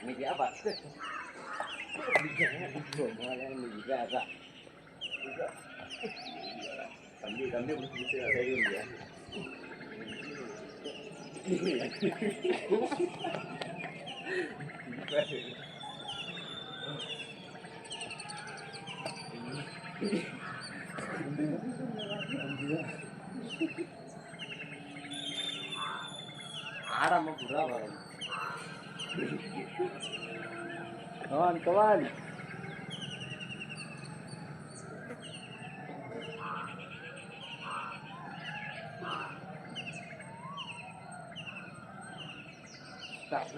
இன்னைக்கு ஏப்பா தம்பி தம்பி பிடிச்சி இல்லையா ஆடாம புறா வரும் கவால்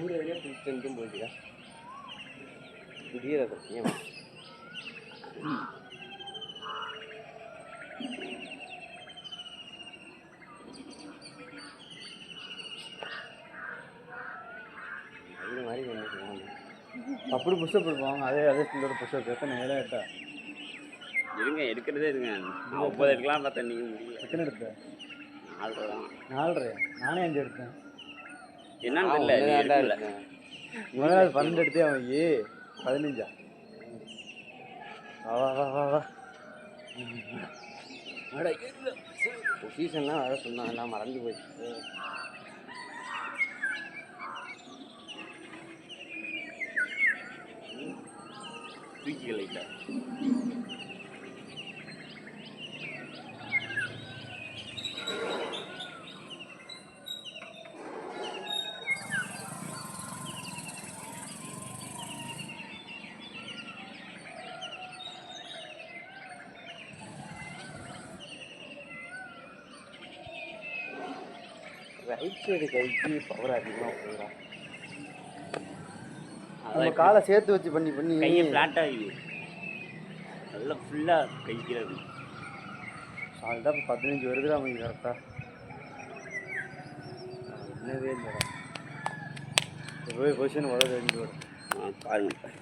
ஊரே பிடிச்சும் போயிடுறா புரியல ஏன் அது மாதிரி அப்படி புஷ்அப் இருப்பாங்க அதே சிலோட புஷ்அப் எத்தனை நேரம் எடுத்தா இருங்க எடுக்கிறதே இருங்க 50 எடுக்கலாம் பார்த்தா நீங்கள் முடியல எத்தனை எடுத்தேன் 4 தான் 4 நானே 5 எடுத்தேன் என்னன்னு தெரியல முதல் நாள் 12 எடுத்தே அவன் 15 வா வா வா வா பொசிஷன்லாம் வர சொன்னான் எல்லாம் மறந்து போயிடுச்சு தூக்கிகள் இல்லை ரைட் சைடு கைக்கு பவர் அதிகமாக போயிடும் நம்ம காலை சேர்த்து வச்சு பண்ணி பண்ணி கையை ஃப்ளாட்டாக ஆகுது நல்லா ஃபுல்லாக கைக்கிறது அதுதான் இப்போ 15 வருதுடா அவங்க கரெக்டாக என்னவே இல்லைடா போய் பொசிஷன் வர 2 வரும் பாருங்கள்